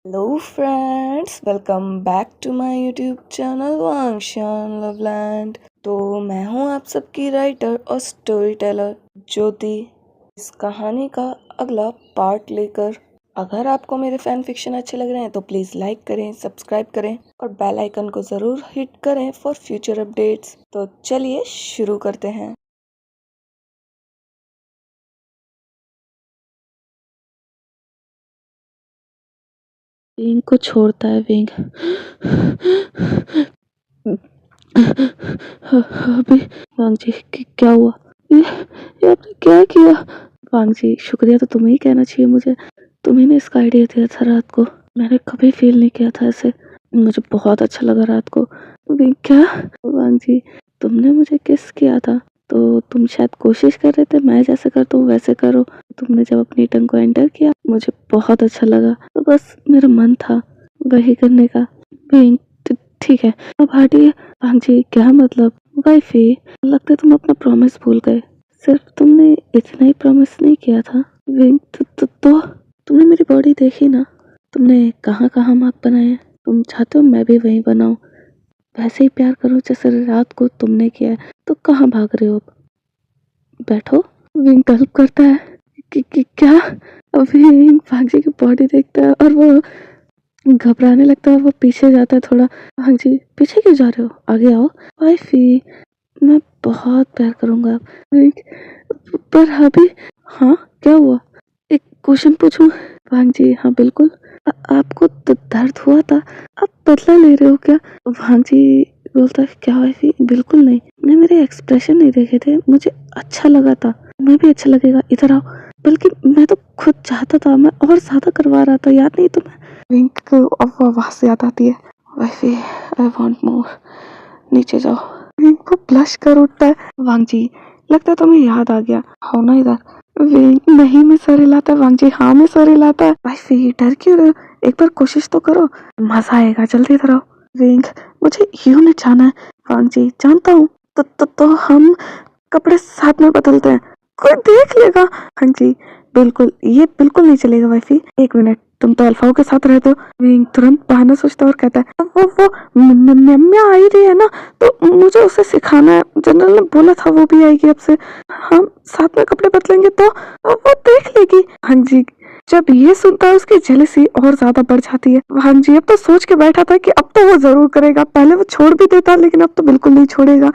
Hello friends, welcome back to my YouTube channel Wangshan Loveland. तो मैं हूं आप सबकी राइटर और स्टोरी टेलर ज्योति, इस कहानी का अगला पार्ट लेकर। अगर आपको मेरे फैन फिक्शन अच्छे लग रहे हैं तो प्लीज़ लाइक करें, सब्सक्राइब करें और बेल आइकन को ज़रूर हिट करें फॉर फ्यूचर अपडेट्स। तो चलिए शुरू करते हैं। विंग को छोड़ता है। विंग अभी वांग जी क्या हुआ? ये आपने क्या किया? वांग जी शुक्रिया तो तुम्हें ही कहना चाहिए मुझे। तुम्ही ने इसका आइडिया दिया था रात को। मैंने कभी फील नहीं किया था ऐसे। मुझे बहुत अच्छा लगा रात को। विंग क्या? वांग जी तुमने मुझे किस किया था तो तुम शायद कोशिश कर रहे थे मैं जैसे करता हूँ वैसे करो। तुमने जब अपनी टंग को एंटर किया मुझे बहुत अच्छा लगा, तो बस मेरा मन था वही करने का। विंग ठीक है अब हटिए। हाँ जी क्या मतलब? वाइफी लगता है तुम अपना प्रॉमिस भूल गए। सिर्फ तुमने इतना ही प्रॉमिस नहीं किया था। विंग तो तुमने मेरी बॉडी देखी ना, तुमने कहाँ कहाँ मार्क बनाए हैं। तुम चाहते हो मैं भी वहीं बनाऊं, वैसे ही प्यार करो जैसे रात को तुमने किया है। तो कहाँ भाग रहे हो अब? बैठो। विंग गल्प करता है कि क्या? अभी विंग भांजी की बॉडी देखता है और वो घबराने लगता है। वो पीछे जाता है थोड़ा। हाँ जी पीछे क्यों जा रहे हो, आगे आओ। वाइफी मैं बहुत प्यार करूंगा अब। पर अभी हाँ क्या हुआ? एक क्वेश्चन पूछूं? वांग जी हाँ बिल्कुल। आपको दर्द हुआ था, आप बदला ले रहे हो क्या? वांग जी बोलता है क्या वाइफी बिल्कुल नहीं, ने मेरे एक्सप्रेशन नहीं देखे थे, मुझे अच्छा लगा था। मैं भी अच्छा लगेगा, इधर आओ। बल्कि मैं तो खुद चाहता था, मैं और ज्यादा करवा रहा था, याद नहीं तुम्हें? विंक को अब वो आवाज याद आती है। वाइफी आई वांट मोर, नीचे जाओ। विंक को ब्लश कर उठता है। वांग जी लगता है तुम्हें याद आ गया, हो ना इधर। विंक नहीं मैं सर हिलाता है। वांग जी हाँ मैं सर हिलाता है। वाइफी डर क्यों रहे हो, एक बार कोशिश तो करो, मजा आएगा, जल्दी इधर आओ। विंक मुझे यूनिट जाना है। वांग जी जानता हूँ, तो हम कपड़े साथ में बदलते हैं, कोई देख लेगा। हाँ जी बिल्कुल, ये बिल्कुल नहीं चलेगा वाइफी। एक मिनट, तुम तो अल्फाओं के साथ रहते हो। विंग तुरंत बहाना सोचता है और कहता है वो म्या आई रही है ना, तो मुझे उसे सिखाना है, जनरल ने बोला था वो भी आएगी अब से, हम साथ में कपड़े बदलेंगे तो वो देख लेगी। हाँ जी जब ये सुनता है उसकी जेलसी और ज्यादा बढ़ जाती है। हाँ जी अब तो सोच के बैठा था कि अब तो वो जरूर करेगा, पहले वो छोड़ भी देता लेकिन अब तो बिल्कुल नहीं छोड़ेगा,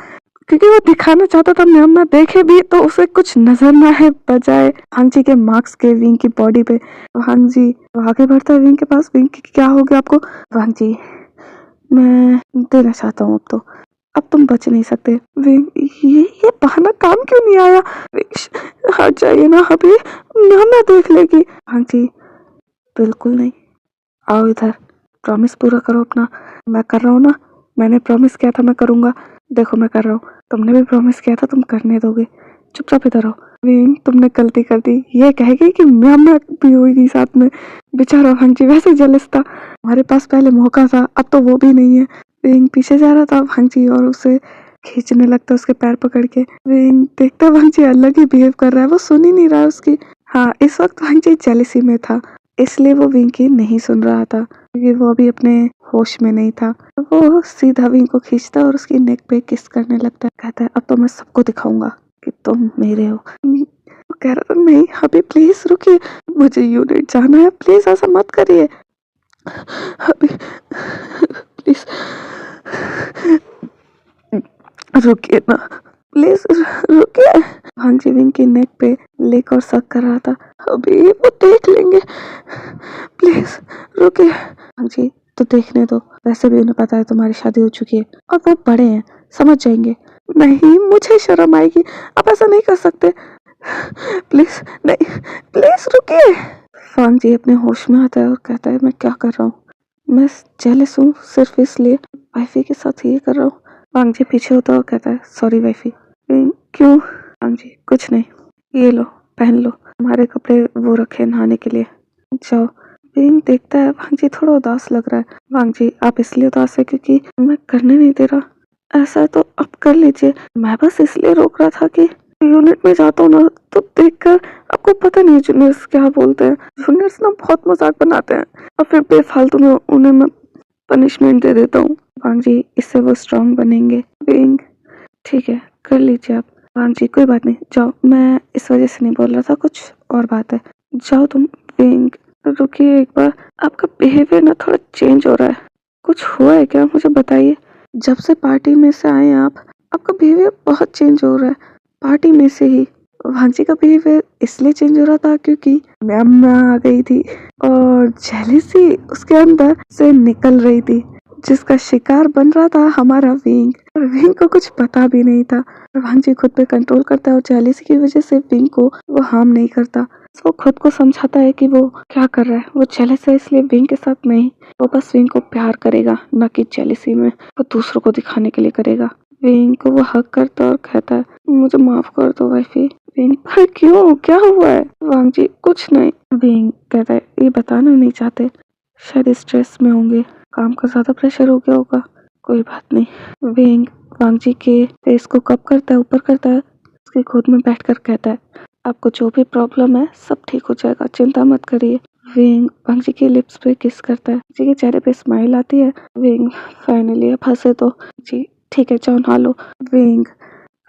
क्योंकि वो दिखाना चाहता था म्याम ना देखे भी तो उसे कुछ नजर ना है बजाय हांग जी के मार्क्स के विंग की बॉडी पे। हांग जी आगे बढ़ता है विंग के पास। विंग क्या हो गया आपको? हांग जी मैं देना चाहता हूँ, अब तुम बच नहीं सकते। विंग ये बहाना काम क्यों नहीं आया? विंग हट जाइए ना, अभी म्याम ना देख लेगी। हांग जी बिल्कुल नहीं, आओ इधर, प्रॉमिस पूरा करो अपना। मैं कर रहा हूँ ना, मैंने प्रॉमिस किया था मैं करूंगा, देखो मैं कर रहा हूँ। तुमने भी प्रॉमिस किया था तुम करने दोगे, चुपचाप इधर आओ। विंग तुमने गलती कर दी, ये कहेगी कि मैम भी होगी साथ में। बेचारा भांजी वैसे जलस था, हमारे पास पहले मौका था, अब तो वो भी नहीं है। विंग पीछे जा रहा था भांजी और उसे खींचने लगता उसके पैर पकड़ के। विंग देखता भांजी अलग ही बिहेव कर रहा है, वो सुन ही नहीं रहा उसकी। हाँ इस वक्त भांजी जेलसी में था, इसलिए वो विंग की नहीं सुन रहा था, क्योंकि वो अभी अपने होश में नहीं था। वो सीधा विंग को खींचता और उसकी नेक पे किस करने लगता है, कहता है अब तो मैं सबको दिखाऊंगा कि तुम मेरे हो। वो कह रहा था नहीं अभी प्लीज रुकिए, मुझे यूनिट जाना है, प्लीज ऐसा मत करिए अभी, प्लीज रुकिए ना, प्लीज रुकिए। हाँ जी विंग की नेक पे लेक और सक कर रहा था, अभी वो देख लेंगे, प्लीज रुकिए। हाँ जी तो देखने दो, वैसे भी उन्हें पता है तुम्हारी शादी हो चुकी है और वो बड़े हैं, समझ जाएंगे। नहीं मुझे शर्म आएगी, आप ऐसा नहीं कर सकते, प्लीज नहीं, प्लीज रुकिए। फांग जी अपने होश में आता है और कहता है मैं क्या कर रहा हूँ, मैं जेलस हूँ सिर्फ इसलिए वाइफी के साथ ये कर रहा हूँ। फांग जी पीछे होता है और कहता है सॉरी वाइफी। क्यों? फांग जी कुछ नहीं, ये लो पहन लो, हमारे कपड़े वो रखे नहाने के लिए, जाओ। विंग देखता है वांग जी थोड़ा उदास लग रहा है। वांग जी आप इसलिए उदास है क्योंकि मैं करने नहीं दे रहा, ऐसा तो अब कर लीजिए, मैं बस इसलिए रोक रहा था कि यूनिट में जाता हूँ ना तो देखकर आपको पता नहीं जूनियर्स क्या बोलते हैं। जूनियर्स ना बहुत मजाक बनाते हैं और फिर बेफालतू में उन्हें मैं पनिशमेंट दे देता हूँ। वांग जी, इससे वो स्ट्रांग बनेंगे। विंग, ठीक है कर लीजिए आप। वांग जी, कोई बात नहीं, जाओ, मैं इस वजह से नहीं बोल रहा था, कुछ और बात है, जाओ तुम। विंग, रुकिए एक बार, आपका बिहेवियर ना थोड़ा चेंज हो रहा है, कुछ हुआ है क्या, मुझे बताइए। जब से पार्टी में से आए आप, आपका बिहेवियर बहुत चेंज हो रहा है, पार्टी में से ही। वांग जी का बिहेवियर इसलिए चेंज हो रहा था क्योंकि मैम आ गई थी और जेलिसी उसके अंदर से निकल रही थी, जिसका शिकार बन रहा था हमारा विंग। और विंग को कुछ पता भी नहीं था। वांग जी खुद पे कंट्रोल करता है और जेलिसी की वजह से विंग को वो हार्म नहीं करता। वो खुद को समझाता है कि वो क्या कर रहा है, वो जेलस है इसलिए विंग के साथ नहीं, वो बस विंग को प्यार करेगा, न कि जेलिसी में वो दूसरों को दिखाने के लिए करेगा। विंग को वो हक करता और कहता है, मुझे माफ कर दो वाइफी। विंग, पर क्यों, क्या हुआ है। वांग जी, कुछ नहीं। विंग कहता है, ये बताना नहीं चाहते, शायद स्ट्रेस में होंगे, काम का ज्यादा प्रेशर हो गया होगा, कोई बात नहीं। विंग वांग जी के फेस को कप करता है, ऊपर करता है, उसकी गोद में बैठकर कहता है, आपको जो भी प्रॉब्लम है सब ठीक हो जाएगा, चिंता मत करिए। विंग वांग जी के लिप्स पे किस करता है, जी के चेहरे पे स्माइल आती है। विंग, फाइनली अब हंसे तो। जी ठीक है, जाओ नहा लो। विंग,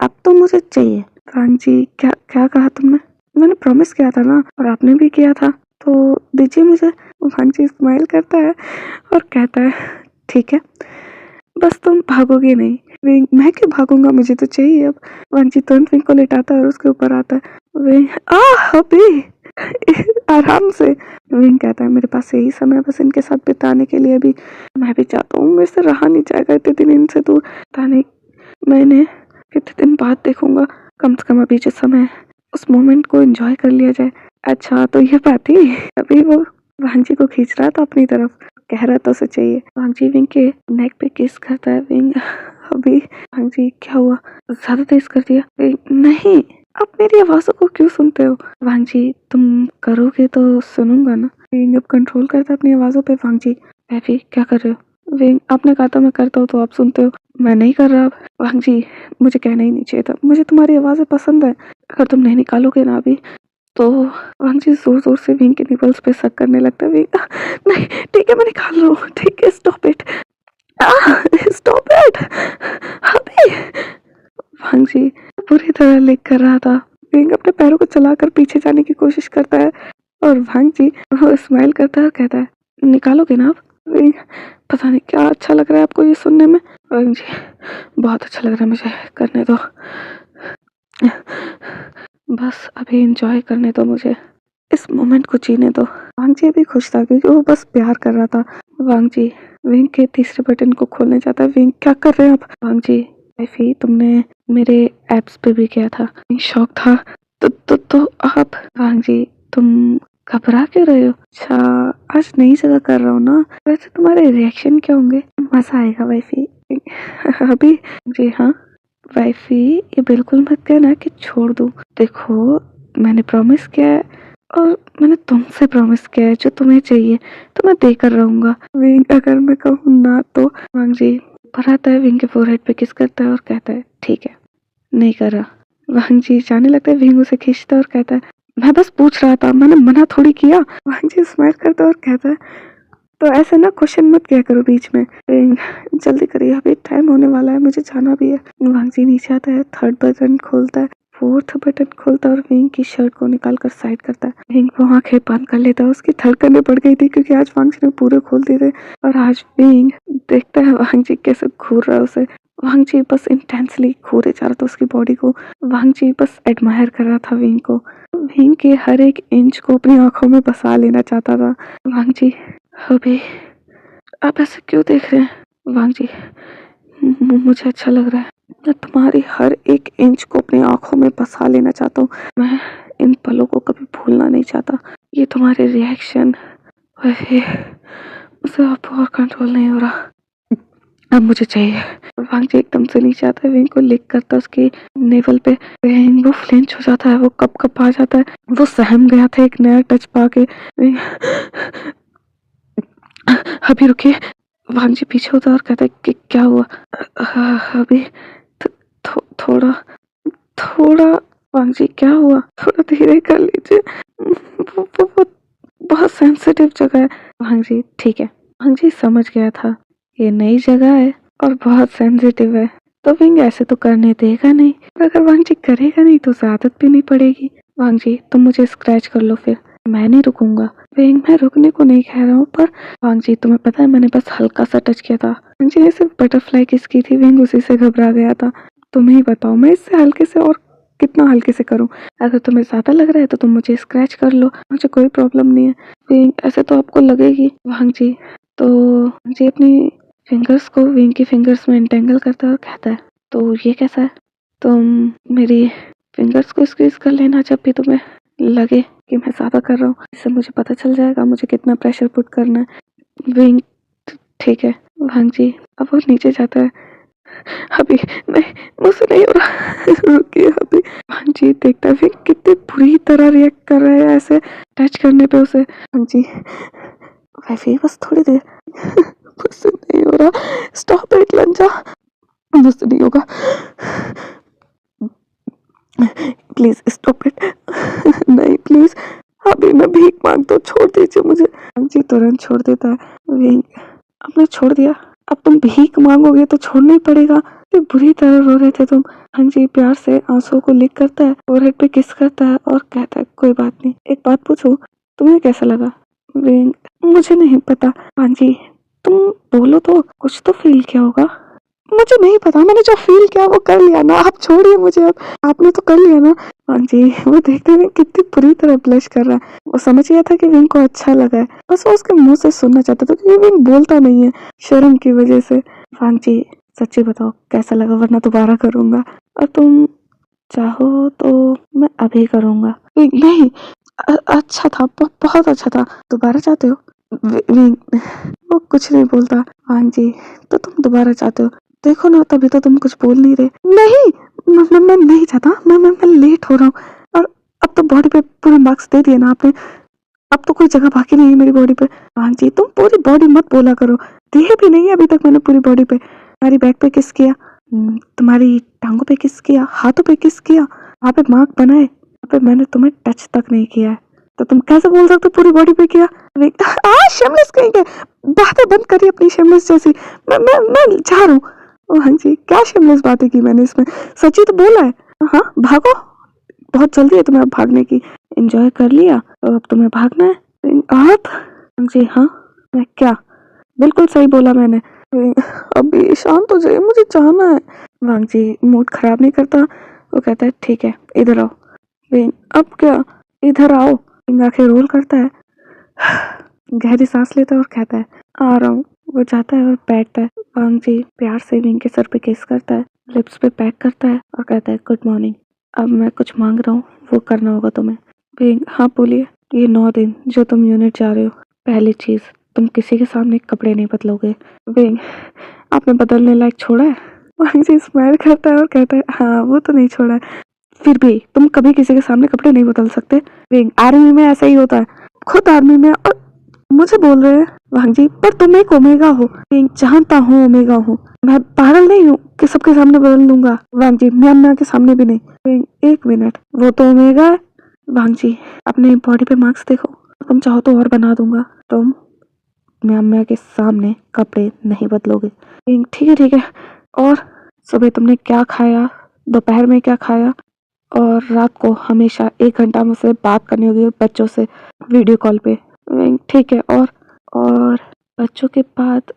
अब तो मुझे चाहिए। वांग जी, क्या क्या कहा तुमने, मैंने प्रॉमिस किया था ना, और आपने भी किया था, तो दीजिए मुझे। वांग जी स्माइल करता है और कहता है, ठीक है, बस तुम भागोगे नहीं। विंग, मैं क्यों भागूंगा, मुझे तो चाहिए अब। वांग जी तुरंत विंग को लेटाता है और उसके ऊपर आता है। विंग, अभी आराम से। विंग कहता है, मेरे पास यही समय है बस इनके साथ बिताने के लिए, अभी मैं भी चाहता हूँ, मेरे से रहा नहीं जाएगा इतने दिन इनसे दूर। पता नहीं मैंने कितने दिन बाद देखूंगा, कम से कम अभी जो समय है उस मोमेंट को एंजॉय कर लिया जाए। अच्छा तो ये बात थी। अभी वो वांग जी को खींच रहा था अपनी तरफ, कह रहा था उसे चाहिए। वांग जी विंग के नेक पे किस करता है। विंग, अभी। वांग जी, क्या हुआ, ज्यादा तेज कर दिया। विंग, नहीं, आप मेरी आवाजों को क्यों सुनते हो। वांग जी, तुम करोगे तो सुनूंगा ना। विंग अब कंट्रोल करता है अपनी आवाजों पे। वांग जी, ऐफी क्या कर रहे हो। विंग, आपने कहा था मैं करता हूँ तो आप सुनते हो, मैं नहीं कर रहा अब। वांग जी, मुझे कहना ही नहीं चाहिए था, मुझे तुम्हारी आवाजें पसंद है, अगर तुम नहीं निकालोगे ना अभी तो। वांग जी जोर जोर से विंग के निपल्स पे सक करने लगता है। विंग, नहीं ठीक है मैं निकाल रहा हूँ, ठीक है, स्टॉप इट, स्टॉप इट अभी। वांग जी पूरी तरह लिक कर रहा था। विंग अपने पैरों को चलाकर पीछे जाने की कोशिश करता है और वांग जी वो स्माइल करता है और कहता है, निकालोगे ना आप। विंग, पता नहीं क्या अच्छा लग रहा है आपको ये सुनने में। वांग जी, बहुत अच्छा लग रहा है मुझे, करने दो, बस अभी एंजॉय करने दो मुझे, इस मोमेंट को जीने दो। वांग जी भी खुश था क्योंकि वो बस प्यार कर रहा था। वांग जी विंग के तीसरे बटन को खोलने जाता है। विंग, क्या कर रहे हैं आप। वांग जी, ऐफी तुमने मेरे एप्स पे भी किया था, शौक था, तो आप। वांग जी, तुम घबरा क्यों रहे हो। अच्छा, आज नई जगह कर रहा हूँ ना, वैसे तुम्हारे रिएक्शन क्या होंगे, मजा आएगा वाइफी। अभी। जी हाँ वाइफी, ये बिल्कुल मत कहना कि छोड़ दूँ, देखो मैंने प्रॉमिस किया है और मैंने तुमसे प्रॉमिस किया है, जो तुम्हें चाहिए तो मैं देकर रहूंगा। विंग, अगर मैं कहूँ ना तो। वांग जी ऊपर आता है, विंग के फोरहेड पे किस करता है और कहता है, ठीक है, नहीं कर रहा। वांग जी जाने लगता है, विंग उसे खींचता है और कहता है, मैं बस पूछ रहा था, मैंने मना थोड़ी किया। वांग जी स्माइल करता है और कहता है, तो ऐसे ना क्वेश्चन मत किया करो बीच में। विंग, जल्दी करिए अभी टाइम होने वाला है, मुझे जाना भी है। वांग जी नीचे आता है, थर्ड बटन खोलता है, फोर्थ बटन खोलता है और विंग की शर्ट को निकाल कर साइड करता है। विंग वो आंखें बंद कर लेता है, उसकी धड़कनें बढ़ गई थी क्योंकि आज वांग जी ने पूरे खोल दिए थे। और आज विंग देखता है वांग जी कैसे घूर रहा है उसे। वांग जी बस इंटेंसली घूरे जा रहा था उसकी बॉडी को। वांग जी बस एडमायर कर रहा था विंग को, विंग के हर एक इंच को अपनी आंखों में बसा लेना चाहता था। वांग जी, अभी आप ऐसे क्यों देख रहे हैं। वांग जी, मुझे अच्छा लग रहा है, मैं तुम्हारी हर एक इंच को अपनी आंखों में बसा लेना चाहता हूँ, मैं इन पलों को कभी भूलना नहीं चाहता। ये तुम्हारे रिएक्शन, मुझसे अब और कंट्रोल नहीं हो रहा, अब मुझे चाहिए। वांग जी एकदम से नीचे आता है, विंग को लिक करता है उसके नेवल पे। विंग वो फ्लिंच हो जाता है, वो कप आ जाता है, वो सहम गया था एक नया टच पाके। अभी रुकिए। वांग जी पीछे होता है और कहता है कि क्या हुआ। अभी थोड़ा थोड़ा वांग जी क्या हुआ? थोड़ा धीरे कर लीजिए, वो बहुत सेंसिटिव जगह है। वांग जी ठीक है। वांग जी समझ गया था ये नई जगह है और बहुत सेंसिटिव है, तो विंग ऐसे तो करने देगा नहीं, और अगर वांग जी करेगा नहीं तो उसे आदत भी नहीं पड़ेगी। वांग जी तुम मुझे स्क्रैच कर लो, फिर मैं नहीं रुकूंगा। विंग मैं रुकने को नहीं कह रहा हूँ, पर वांग जी तुम्हें पता है मैंने बस हल्का सा टच किया था। वांग जी ने सिर्फ बटरफ्लाई किस की थी, विंग उसी से घबरा गया था। तुम ही बताओ मैं इससे हल्के से और कितना हल्के से करूं? अगर तुम्हें ज्यादा लग रहा है तो तुम मुझे स्क्रैच कर लो, मुझे कोई प्रॉब्लम नहीं है। विंग ऐसे तो आपको लगेगी। वांग जी तो वांग जी अपनी फिंगर्स को विंग की फिंगर्स में एंटेंगल करता है और कहता है तो ये कैसा है? तुम मेरी फिंगर्स को स्क्वीज कर लेना जब भी तुम्हें लगे कि मैं ज्यादा कर रहा हूँ, इससे मुझे पता चल जाएगा मुझे कितना प्रेशर पुट करना है। विंग ठीक है। वांग जी अब वो नीचे जाता है। अभी नहीं, मुझसे नहीं हो रहा रुकिए अभी। वांग जी देखता है विंग कितनी बुरी तरह रिएक्ट कर रहा है ऐसे टच करने पे उसे। वांग जी वैसे ही बस थोड़ी देर मुझसे नहीं हो रहा, स्टॉप इट लंजा, मुझसे नहीं होगा, प्लीज स्टॉप इट नहीं प्लीज, अभी मैं भीख मांगता हूँ, छोड़ दीजिए मुझे। वांग जी तुरंत छोड़ देता है। विंग आपने छोड़ दिया, अब तुम भीख मांगोगे तो छोड़ना ही पड़ेगा, बुरी तरह रो रहे थे तुम। वांग जी प्यार से आंसुओं को लिक करता है, फोरहेड पे किस करता है और कहता है कोई बात नहीं, एक बात पूछूं, तुम्हें कैसा लगा? विंग मुझे नहीं पता। वांग जी तुम बोलो तो, कुछ तो फील किया होगा। मुझे नहीं पता, मैंने जो फील किया वो कर लिया ना, आप छोड़िए मुझे, अब आपने तो कर लिया ना। वांग जी वो देखते हुए कितनी बुरी तरह ब्लश कर रहा है, वो समझ गया था कि विंग को अच्छा लगा है, बस वो उसके मुंह से सुनना चाहता था क्योंकि विंग बोलता नहीं है शर्म की वजह से। वांग जी सच्ची बताओ कैसा लगा, वरना दोबारा करूंगा, और तुम चाहो तो मैं अभी करूंगा। विंग नहीं, अच्छा था, बहुत अच्छा था, दोबारा चाहते हो? विंग वो कुछ नहीं बोलता। वांग जी तो तुम दोबारा चाहते हो, देखो ना तभी तो तुम कुछ बोल नहीं रहे। नहीं मैं नहीं चाहता, मैं लेट हो रहा हूँ, और अब तो बॉडी पे पूरे मार्क्स दे दिए ना आपने, अब तो कोई जगह बाकी नहीं है मेरी बॉडी पे। वांग जी तुम पूरी बॉडी मत बोला करो, दिए भी नहीं है अभी तक मैंने पूरी बॉडी पे। तुम्हारी बैक पे किस किया, तुम्हारी टांगों पे किस किया, हाथों पे किस किया, वहाँ पे मार्क बनाए, वहाँ पे मैंने तुम्हें टच तक नहीं किया है, तो तुम कैसे बोल सकते हो पूरी बॉडी पे किया? शेमलेस कहीं के, बातें बंद करिए अपनी शेमलेस जैसी। मैं जा रहा हूँ। हाँ जी क्या शेमलेस बातें की मैंने इसमें, सच्ची तो बोला है। हाँ भागो, बहुत जल्दी है तुम्हें अब भागने की, एंजॉय कर लिया तो अब तुम्हें भागना है। आप जी हाँ मैं क्या, बिल्कुल सही बोला मैंने। अभी शांत हो जाइए, मुझे जाना है। वांग जी मूड खराब नहीं करता, वो कहता है ठीक है इधर आओ। अब क्या, इधर आओ। आंखें रोल करता है, गहरी सांस लेता है और कहता है आ रहा हूँ। वो जाता है और बैठता है। वांग जी प्यार से विंग के सर पे किस करता है, लिप्स पे पैक करता है और कहता है गुड मॉर्निंग, अब मैं कुछ मांग रहा हूँ वो करना होगा तुम्हें। विंग हाँ बोलिए। ये 9 दिन जो तुम यूनिट जा रहे हो, पहली चीज तुम किसी के सामने कपड़े नहीं बदलोगे। विंग आपने बदलने लायक छोड़ा है? वांग जी स्माइल करता है और कहता है हाँ वो तो नहीं छोड़ा है, फिर भी तुम कभी किसी के सामने कपड़े नहीं बदल सकते। विंग आर्मी में ऐसा ही होता है, खुद आर्मी में, और मुझे बोल रहे हैं। वांग जी पर तुम एक ओमेगा हो। विंग जानता हूँ ओमेगा हूँ, मैं पागल नहीं हूँ कि सबके सामने बदल दूंगा। वांग जी म्यांमार के सामने भी नहीं। विंग एक मिनट, वो तो ओमेगा है। वांग जी अपने बॉडी पे मार्क्स देखो, तुम चाहो तो और बना दूंगा, तुम म्यांमार के सामने कपड़े नहीं बदलोगे। विंग ठीक है और सुबह तुमने क्या खाया, दोपहर में क्या खाया, और रात को हमेशा 1 घंटा मुझसे बात करनी होगी बच्चों से वीडियो कॉल पे। ठीक है, और बच्चों के बाद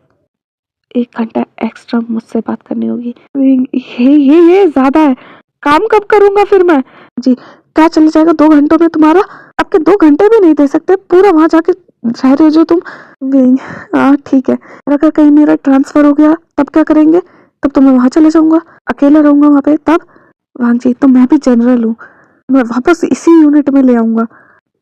1 घंटा एक्स्ट्रा मुझसे बात करनी होगी। ये ज्यादा है, काम कब करूंगा फिर मैं? जी क्या चल जाएगा 2 घंटों में तुम्हारा, आपके 2 घंटे भी नहीं दे सकते, पूरा वहां जाके रह रहे जो तुम। हाँ ठीक है, और अगर कहीं मेरा ट्रांसफर हो गया तब क्या करेंगे? तब तो मैं वहां चले जाऊंगा, अकेला रहूंगा वहां पे तब। वांग जी तो मैं भी जनरल हूँ, मैं वापस इसी यूनिट में ले आऊंगा।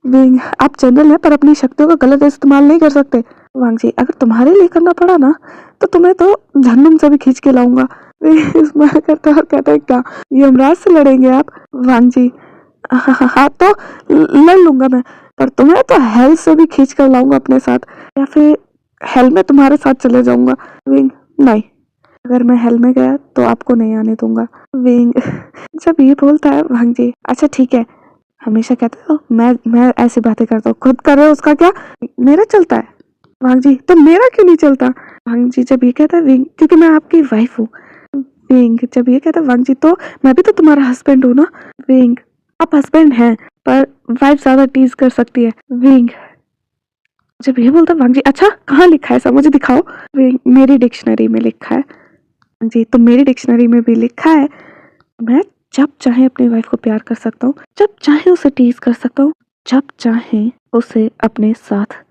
विंग आप जनरल हैं पर अपनी शक्तियों का गलत इस्तेमाल नहीं कर सकते। वांग जी अगर तुम्हारे लिए करना पड़ा ना तो तुम्हें तो जहन्नुम से भी खींच के लाऊंगा। स्माइल करता है और कहता है क्या यमराज से लड़ेंगे आप? वांग जी हाँ तो लड़ लूंगा मैं, पर तुम्हें तो हेल से भी खींच कर लाऊंगा अपने साथ, या फिर हेल में तुम्हारे साथ चले जाऊंगा। विंग नहीं, अगर मैं हेल में गया तो आपको नहीं आने दूंगा। विंग जब ये बोलता है भांग जी, अच्छा ठीक है, हमेशा कहते हो मैं ऐसी बातें करता हूँ, खुद कर रहे हो उसका क्या, मेरा चलता है। भांग जी तो मेरा क्यों नहीं चलता। भांग जी जब ये कहता है विंग, क्योंकि मैं आपकी वाइफ हूँ। विंग जब ये कहता है भांग जी, तो मैं भी तो तुम्हारा हस्बैंड हूँ ना। विंग आप हस्बैंड हैं, पर वाइफ ज्यादा टीज कर सकती है। विंग जब ये बोलता है भांग जी, अच्छा कहाँ लिखा है सब मुझे दिखाओ। विंग मेरी डिक्शनरी में लिखा है। भांग जी तो मेरी डिक्शनरी में भी लिखा है, मैं जब चाहे अपनी वाइफ को प्यार कर सकता हूँ, जब चाहे उसे टीज कर सकता हूँ, जब चाहे उसे अपने साथ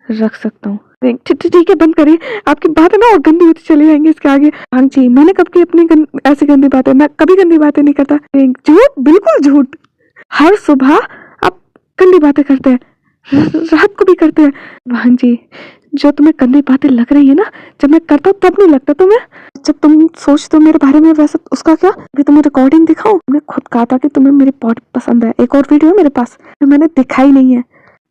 रख सकता हूँ। ठीक है बंद करिए, आपकी बातें ना और गंदी होती चली जाएंगी इसके आगे। हाँ जी मैंने कब की अपनी ऐसी गंदी बातें, मैं कभी गंदी बातें नहीं करता। झूठ, बिल्कुल झूठ। हर सुबह आप गंदी बातें करते हैं, रात को भी करते हैं। हाँ जी जो तुम्हें गंदी बातें लग रही है ना, जब मैं करता हूँ तब नहीं लगता तुम्हें, जब तुम सोचते हो मेरे बारे में वैसा, उसका क्या। अभी तुम्हें रिकॉर्डिंग दिखाऊं, मैंने खुद कहा था कि तुम्हें मेरी बॉडी पसंद है, एक और वीडियो है मेरे पास जो मैंने दिखाई नहीं है।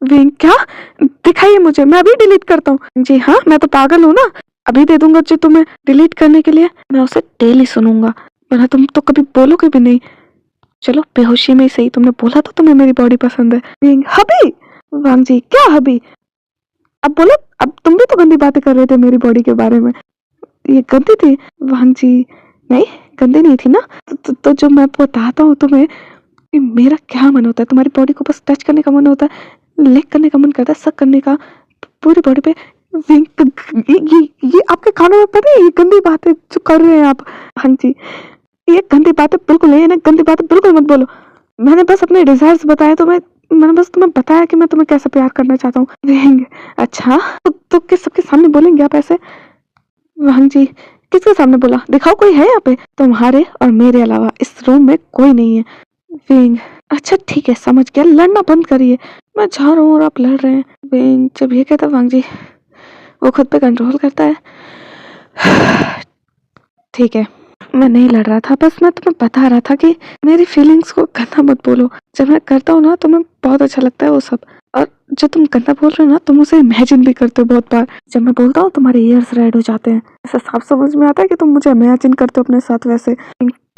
विंग क्या, दिखाइए मुझे, मैं अभी डिलीट करता हूँ। जी हाँ मैं तो पागल हूँ ना, अभी दे दूंगा जो तुम्हें डिलीट करने के लिए, मैं उसे डेली सुनूंगा, वरना तुम तो कभी बोलोगे भी नहीं। चलो बेहोशी में ही सही, तुमने बोला तो तुम्हें मेरी बॉडी पसंद है। विंग हबी, वांग जी क्या हबी, अब बोलो, अब तुम भी तो गंदी बातें कर रहे थे मेरी बॉडी के बारे में, ये गंदी थी। वांग जी नहीं गंदी नहीं थी ना, तो जो मैं बताता हूँ तुम्हें कि मेरा क्या मन होता है, तुम्हारी बॉडी को बस टच करने का मन होता है, लिक करने का मन करता है, सक करने का पूरी बॉडी पे। विंग ये आपके कानों में पता है, ये गंदी बातें जो कर रहे हैं आप। हाँ जी ये गंदी बातें बिल्कुल नहीं है ना, गंदी बातें बिल्कुल मत बोलो, मैंने बस अपने डिजायर्स बताए तुम्हें, मैंने बस तुम्हें बताया कि मैं तुम्हें कैसे प्यार करना चाहता हूँ। विंग अच्छा तो किस सबके सामने बोलेंगे आप ऐसे। वांग जी किसके सामने बोला, दिखाओ कोई है यहाँ पे, तुम्हारे और मेरे अलावा इस रूम में कोई नहीं है। विंग अच्छा ठीक है समझ गया, लड़ना बंद करिए, मैं जा रहा हूँ और आप लड़ रहे हैं। विंग जब ये कहता वांग जी, वो खुद पे कंट्रोल करता है। ठीक है मैं नहीं लड़ रहा था, बस मैं तुम्हें बता रहा था कि मेरी फीलिंग्स को गंदा मत बोलो, जब मैं करता हूँ ना तुम्हें बहुत अच्छा लगता है वो सब, और जो तुम गंदा बोल रहे हो ना तुम उसे इमेजिन भी करते हो बहुत बार, जब मैं बोलता हूँ तुम्हारे ईयर्स रेड हो जाते हैं, ऐसा साफ समझ में आता है कि तुम मुझे इमेजिन करते हो अपने साथ वैसे।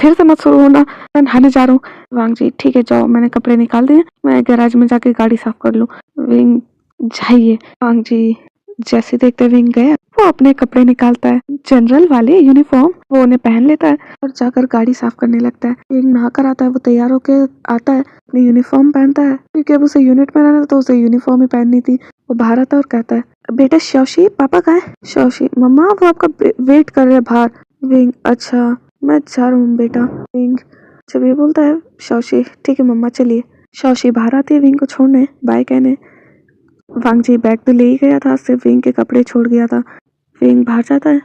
फिर से मत शुरू होना, मैं नहाने जा रहा हूँ। वांग जी ठीक है जाओ, मैंने कपड़े निकाल दिए, मैं गैराज में जाके गाड़ी साफ कर लूँ। विंग जाइए। वांग जी जैसे देखते विंग गया, वो अपने कपड़े निकालता है, जनरल वाले यूनिफॉर्म, वो उन्हें पहन लेता है और जाकर गाड़ी साफ करने लगता है। विंग नहा कर आता है, वो तैयार होके आता है, अपनी यूनिफॉर्म पहनता है, क्योंकि अब उसे यूनिट में रहना था तो उसे यूनिफॉर्म ही पहननी थी। वो बाहर आता है और कहता है, बेटा शौशी पापा कहाँ है। शौशी मम्मा वो आपका वेट कर रहे हैं बाहर। विंग अच्छा मैं जा रहा हूँ बेटा। विंग जब ये बोलता है शौशी ठीक है मम्मा चलिए। शौशी बाहर आती है विंग को छोड़ने, बाय कहने। वांग जी बैग तो ले ही गया था, सिर्फ विंग के कपड़े छोड़ गया था। विंग बाहर जाता है,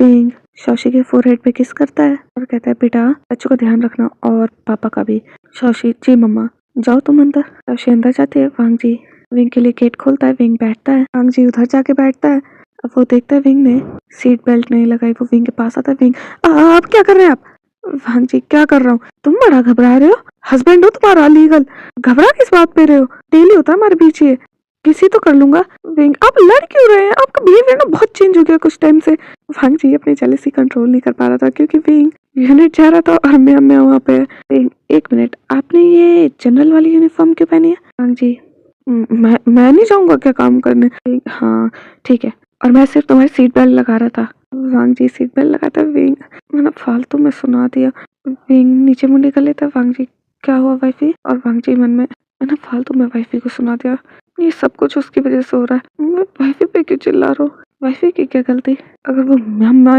विंग शौशी के फोरहेड पे किस करता है और कहता है बेटा बच्चों का ध्यान रखना और पापा का भी। शौशी जी मम्मा जाओ तुम अंदर। शौशी अंदर जाती है, वांग जी विंग के लिए गेट खोलता है, विंग बैठता है, वांग जी उधर जाके बैठता है। अब वो देखता है विंग ने सीट बेल्ट नहीं लगाई, वो विंग के पास आता है। विंग आप क्या कर रहे हैं आप। वांग जी क्या कर रहा हूँ, तुम बड़ा घबरा रहे हो, हस्बैंड हो तुम्हारा लीगल, घबरा किस बात पे रहे हो, डेली होता है हमारे बीच ये, किसी तो कर लूंगा। विंग आप लड़ क्यों रहे हैं, आपका बिहेवियर ना बहुत चेंज हो गया कुछ टाइम से। वांग जी अपनी जेलसी कंट्रोल नहीं कर पा रहा था, क्योंकि विंग यूनिट जा रहा था और मैं वहाँ पे। विंग एक मिनट आपने ये जनरल वाली यूनिफॉर्म क्यों पहनी है। वांग जी मैं नहीं जाऊंगा क्या काम करने। विंग हाँ ठीक है, और मैं सिर्फ तुम्हारी सीट बेल्ट लगा रहा था। वांग जी सीट बेल्ट लगाता है, विंग मैंने फालतू में सुना दिया। विंग नीचे मुंडी कर लेता है, वांग जी क्या हुआ वाइफी, और वांग जी मन में मैंने फालतू में वाइफी को सुना दिया, ये सब कुछ उसकी वजह से हो रहा है, मैं वाइफी पे क्यों चिल्ला रहा हूँ, वाइफी की क्या गलती, अगर वो मम्मा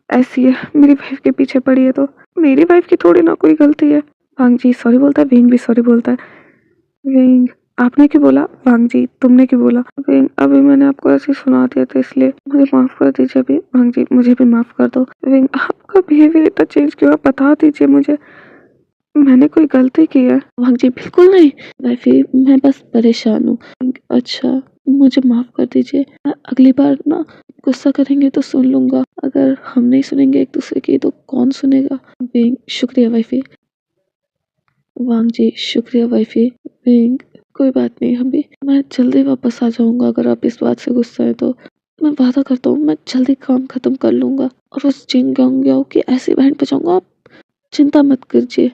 ऐसी है मेरी वाइफ के पीछे पड़ी है तो मेरी वाइफ की थोड़ी ना कोई गलती है। वांग जी सॉरी बोलता है, विंग भी सॉरी बोलता है। विंग आपने क्यों बोला, वांग जी तुमने क्यों बोला। विंग अभी मैंने आपको ऐसे सुना दिया था इसलिए मुझे माफ कर दीजिए अभी। वांग जी मुझे भी माफ कर दो। विंग आपका बिहेवियर इतना चेंज क्यों, आप बता दीजिए मुझे, मैंने कोई गलती की है। वांग जी बिल्कुल नहीं वाइफी, मैं बस परेशान हूँ। अच्छा मुझे माफ कर दीजिए, अगली बार ना गुस्सा करेंगे तो सुन लूंगा, अगर हम नहीं सुनेंगे एक दूसरे की तो कौन सुनेगा। विंग शुक्रिया वाइफी। वांग जी शुक्रिया वाइफी। विंग कोई बात नहीं, अभी मैं जल्दी वापस आ जाऊंगा अगर आप इस बात से गुस्सा है तो। मैं वादा करता हूँ मैं जल्दी काम खत्म कर लूंगा और उस जिन गंग्याओ की ऐसी बहन बचाऊंगा, आप चिंता मत कीजिए।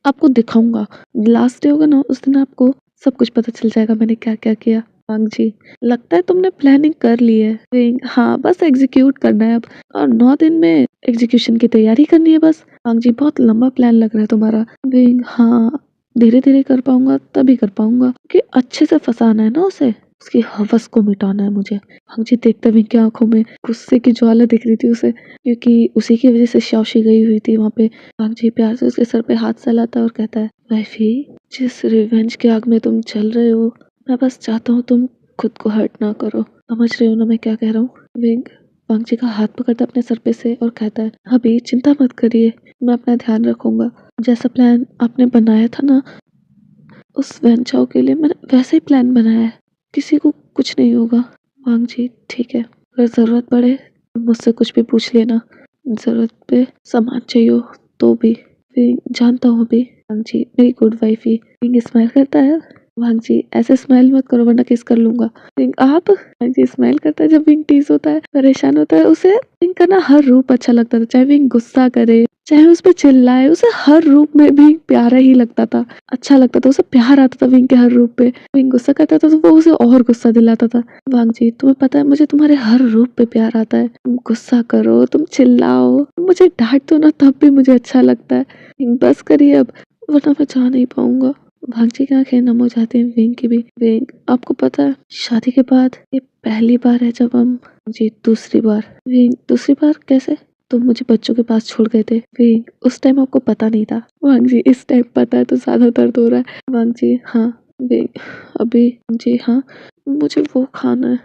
आपको दिखाऊंगा, लास्ट डे होगा ना उस दिन आपको सब कुछ पता चल जाएगा मैंने क्या क्या किया। वांग जी, लगता है तुमने प्लानिंग कर ली है। विंग, हाँ बस एग्जीक्यूट करना है अब, और 9 दिन में एग्जीक्यूशन की तैयारी करनी है बस। वांग जी, बहुत लंबा प्लान लग रहा है तुम्हारा। विंग, हाँ धीरे धीरे कर पाऊंगा तभी कर पाऊंगा कि अच्छे से फंसाना है ना उसे, उसकी हवस को मिटाना है मुझे। वांग जी देखते विंग की आंखों में गुस्से की ज्वाला दिख रही थी उसे, क्योंकि उसी की वजह से शाओशी गई हुई थी वहाँ पे। वांग जी प्यार से उसके सर पे हाथ सहलाता है और कहता है, वाइफी जिस रिवेंज की आग में तुम चल रहे हो, मैं बस चाहता हूँ तुम खुद को हर्ट ना करो। समझ रहे हो ना मैं क्या कह रहा हूँ? विंग वांग जी का हाथ पकड़ता अपने सर पे से और कहता है, अभी चिंता मत करिए, मैं अपना ध्यान रखूंगा। जैसा प्लान आपने बनाया था ना उस वेंचाओ के लिए, मैंने वैसे ही प्लान बनाया है, किसी को कुछ नहीं होगा। वांग जी ठीक है, अगर जरूरत पड़े तो मुझसे कुछ भी पूछ लेना, जरूरत पे सामान चाहिए हो तो भी। विंग, जानता हूँ अभी। वांग जी, मेरी गुड वाइफी। विंग स्माइल करता है। वांग जी, ऐसे स्माइल मत करो वरना किस कर लूंगा। विंग, आप? वांग जी स्माइल करता है। जब विंग टीज होता है, परेशान होता है, उसे विंग का ना हर रूप अच्छा लगता था, चाहे विंग गुस्सा करे, चाहे उस पर चिल्लाए, उसे हर रूप में भी प्यारा ही लगता था, अच्छा लगता था, उसे प्यार आता था विंग के हर रूप पे। विंग गुस्सा करता था तो वो उसे और गुस्सा दिलाता था। वांग जी, तुम्हें पता है मुझे तुम्हारे हर रूप पे प्यार आता है, तुम गुस्सा करो, तुम चिल्लाओ, तुम मुझे डांट दो ना तब भी मुझे अच्छा लगता है। विंग, बस करिए अब वरना मैं जा नहीं पाऊंगा। वांग जी की आंखें नम हो जाती हैं विंग की भी। विंग, आपको पता है शादी के बाद ये पहली बार है जब हम। जी, दूसरी बार। विंग, दूसरी बार कैसे? तुम मुझे बच्चों के पास छोड़ गए थे। विंग, उस टाइम आपको पता नहीं था। वांग जी, इस टाइम पता है तो ज्यादा दर्द हो रहा है। वांग जी, हाँ। विंग, अभी। जी हाँ, मुझे वो खाना है।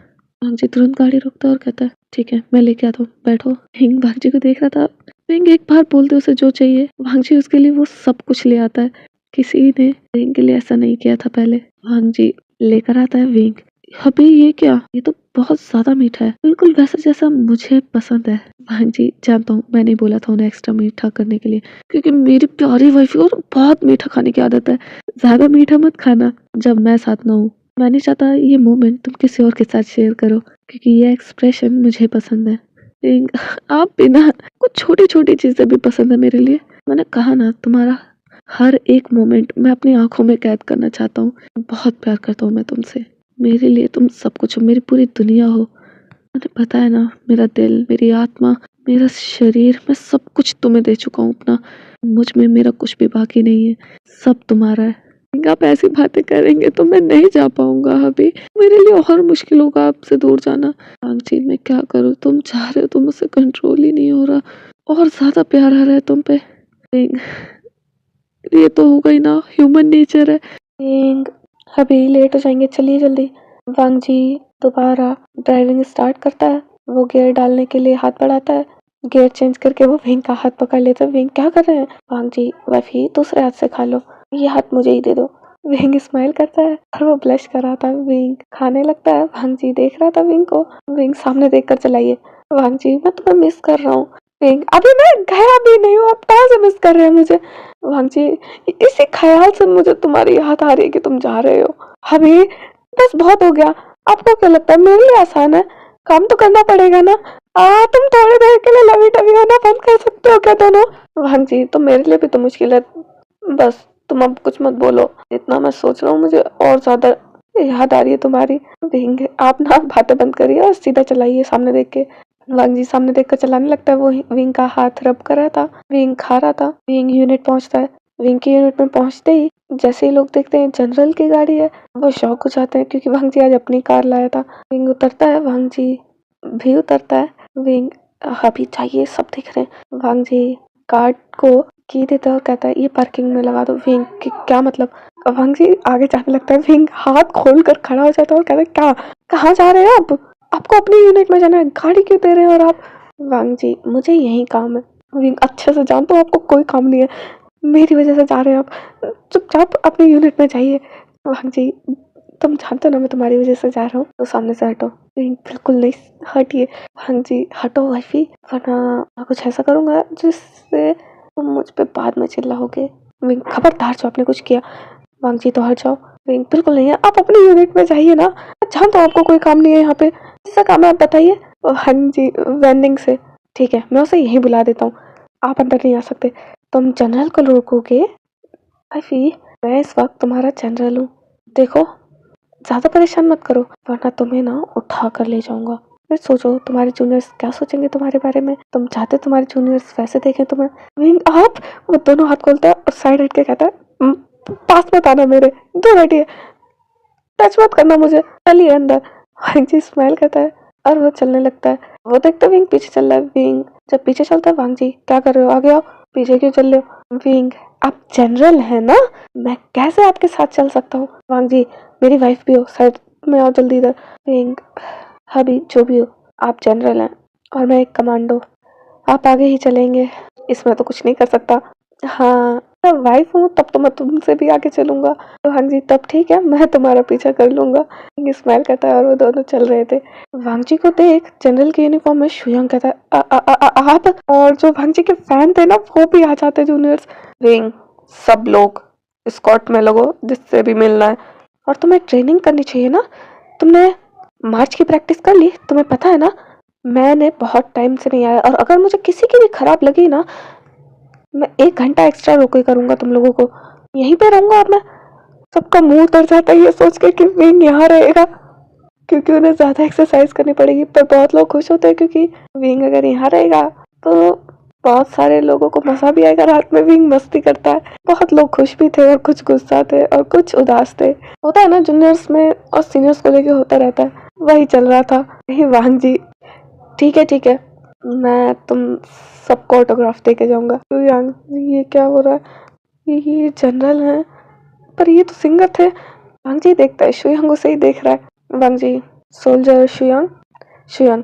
वांग जी तुरंत गाड़ी रोकता है और कहता है, ठीक है मैं लेके आता हूँ, बैठो। विंग वांग जी को देख रहा था। विंग एक बार बोलते उसे जो चाहिए, वांग जी उसके लिए वो सब कुछ ले आता है। किसी ने विंग के लिए ऐसा नहीं किया था पहले। वांग जी लेकर आता है विंग। अभी ये क्या, ये तो बहुत ज्यादा मीठा है, बिल्कुल वैसा जैसा मुझे पसंद है। वांग जी, जानता हूँ मैंने बोला था उन्हें एक्स्ट्रा मीठा करने के लिए, क्योंकि मेरी प्यारी वाइफ को बहुत मीठा खाने की आदत है। ज्यादा मीठा मत खाना जब मैं साथ ना हूँ। मैं नहीं चाहता ये मोमेंट तुम किसी और के साथ शेयर करो, क्योंकि ये एक्सप्रेशन मुझे पसंद है। विंग, आप भी ना, कुछ छोटी छोटी चीजें भी पसंद है मेरे लिए। मैंने कहा ना, तुम्हारा हर एक मोमेंट मैं अपनी आंखों में कैद करना चाहता हूँ। बहुत प्यार करता हूँ मैं तुमसे, मेरे लिए तुम सब कुछ हो, मेरी पूरी दुनिया हो। मैंने बताया ना, मेरा दिल, मेरी आत्मा, मेरा शरीर, मैं सब कुछ तुम्हें दे चुका हूँ अपना। मुझ में मेरा कुछ भी बाकी नहीं है, सब तुम्हारा है। आप ऐसी बातें करेंगे तो मैं नहीं जा पाऊंगा अभी, मेरे लिए और मुश्किल होगा आपसे दूर जाना। वांग जी, मैं क्या करूँ, तुम चाह रहे हो तो मुझसे कंट्रोल ही नहीं हो रहा, और ज्यादा प्यार आ रहा है तुम पे। विंग, ये तो होगा ही ना, ह्यूमन नेचर है। विंग, अभी लेट हो जाएंगे, चलिए जल्दी। वांग जी दोबारा ड्राइविंग स्टार्ट करता है। वो गियर डालने के लिए हाथ बढ़ाता है, गियर चेंज करके वो विंग का हाथ पकड़ लेता है। विंग, क्या कर रहे हैं? वांग जी, वाइफी दूसरे हाथ से खा लो, ये हाथ मुझे ही दे दो। विंग स्माइल करता है और वो ब्लश कर रहा था। विंग खाने लगता है। वांग जी देख रहा था विंग को। विंग, सामने देख कर चलाइए। वांग जी, मैं तुम्हें मिस कर रहा हूँ। विंग, अभी मैं गया भी नहीं हूँ, आप कहाँ से मिस कर रहे हैं मुझे? वांग जी, इसी ख्याल से मुझे तुम्हारी याद आ रही है कि तुम जा रहे हो। अभी बस बहुत हो गया। आपको क्या लगता है मेरे लिए आसान है? काम तो करना पड़ेगा ना। तुम थोड़ी देर के लिए लवी टवी होना बंद कर सकते हो क्या दोनों? वांग जी, तो मेरे लिए भी तो मुश्किल है। बस तुम अब कुछ मत बोलो, इतना मैं सोच रहा हूँ, मुझे और ज्यादा याद आ रही है तुम्हारी। विंग, आप ना बातें बंद करिए और सीधा चलाइए सामने देख के। वांग जी सामने देख कर चलाने लगता है। वो विंग का हाथ रब कर रहा था, विंग खा रहा था। विंग यूनिट पहुंचता है। विंग की यूनिट में पहुंचते ही जैसे ही लोग देखते हैं जनरल की गाड़ी है, वो शॉक हो जाते हैं, क्योंकि वांग जी आज अपनी कार लाया था। विंग उतरता है, वांग जी भी उतरता है। विंग, अभी चाहिए, सब दिख रहे हैं। वांग जी कार्ड को की देता है और कहता है, ये पार्किंग में लगा दो। विंग, क्या मतलब? वांग जी आगे जाने लगता है। विंग हाथ खोल कर खड़ा हो जाता है और कहता है, क्या, कहाँ जा रहे हैं आप? आपको अपनी यूनिट में जाना है, गाड़ी क्यों दे रहे हैं? और आप? वांग जी, मुझे यही काम है। विंग, अच्छे से जानता हूँ आपको कोई काम नहीं है, मेरी वजह से जा रहे हैं आप, चुपचाप अपनी यूनिट में जाइए। वांग जी, तुम जानते हो ना मैं तुम्हारी वजह से जा रहा हूँ, तो सामने से हटो। विंग, बिल्कुल नहीं, हटिए। वांग जी, हटो वाइफी, वरना मैं कुछ ऐसा करूँगा जिससे तुम मुझ पे बाद में चिल्लाओगे। विंग, खबरदार जो आपने कुछ किया। वांग जी, तो हट जाओ। विंग बिल्कुल नहीं है, आप अपनी यूनिट में जाइए ना, जानता हूँ आपको कोई काम नहीं है यहाँ पे, जैसा काम है आप बताइए। हाँ जी, वेंडिंग से। ठीक है, मैं उसे यहीं बुला देता हूँ, आप अंदर नहीं आ सकते। तुम जनरल को रोकोगे? भाई मैं इस वक्त तुम्हारा जनरल हूँ, देखो ज्यादा परेशान मत करो वरना तुम्हें ना उठा कर ले जाऊंगा। फिर सोचो तुम्हारे जूनियर्स क्या सोचेंगे तुम्हारे बारे में, तुम चाहते तुम्हारे जूनियर्स वैसे देखें तुम्हें? विंग आप, वो दोनों हाथ खोलता है और साइड हट के कहता है, पास मत आना मेरे, दूर हटिए, टच मत करना मुझे, चलिए अंदर। विंग जी स्माइल करता है और वो चलने लगता है। वो देखते विंग पीछे चल रहा है। विंग जब पीछे चलता है, वांग जी क्या कर रहे हो, आगे आओ, पीछे क्यों चल रहे हो? विंग आप जनरल है ना, मैं कैसे आपके साथ चल सकता हूँ? वांग जी मेरी वाइफ भी हो, साइड में आओ जल्दी इधर। विंग अभी जो भी हो, आप जनरल हैं और मैं एक कमांडो, आप आगे ही चलेंगे, इसमें तो कुछ नहीं कर सकता। हाँ मैं वाइफ हूँ तब तो मैं तुमसे भी आगे चलूंगा। तो हाँ जी तब ठीक है, मैं तुम्हारा पीछा कर लूंगा। स्माइल करता है और वो दोनों चल रहे थे। वांग जी को देख जनरल की यूनिफॉर्म में शुयांग कहता है, आप, और जो वांग जी के फैन थे ना वो भी आ जाते जूनियर्स। विंग सब लोग स्कॉट में लगो जिससे भी मिलना है, और तुम्हें ट्रेनिंग करनी चाहिए ना, तुमने मार्च की प्रैक्टिस कर ली? तुम्हें पता है ना मैंने बहुत टाइम से नहीं आया, और अगर मुझे किसी की भी खराब लगी ना, मैं 1 घंटा एक्स्ट्रा रोके करूंगा तुम लोगों को, यहीं पे रहूंगा अब मैं। सबका मुंह उतर जाता है ये सोच के कि विंग यहाँ रहेगा, क्योंकि उन्हें ज्यादा एक्सरसाइज करनी पड़ेगी। पर बहुत लोग खुश होते हैं क्योंकि विंग अगर यहाँ रहेगा तो बहुत सारे लोगों को मजा भी आएगा, रात में विंग मस्ती करता है। बहुत लोग खुश भी थे और कुछ गुस्सा थे और कुछ उदास थे, होता है ना जूनियर्स में और सीनियर्स को लेके होता रहता है, वही चल रहा था। यही वांग जी ठीक है, मैं तुम सबको ऑटोग्राफ दे के जाऊंगा। तो ये क्या हो रहा है, ये जनरल है पर ये तो सिंगर थे। वांग जी देखता है शुयांग उसे ही देख रहा है। वांग जी सोल्जर शुयांग, शुयांग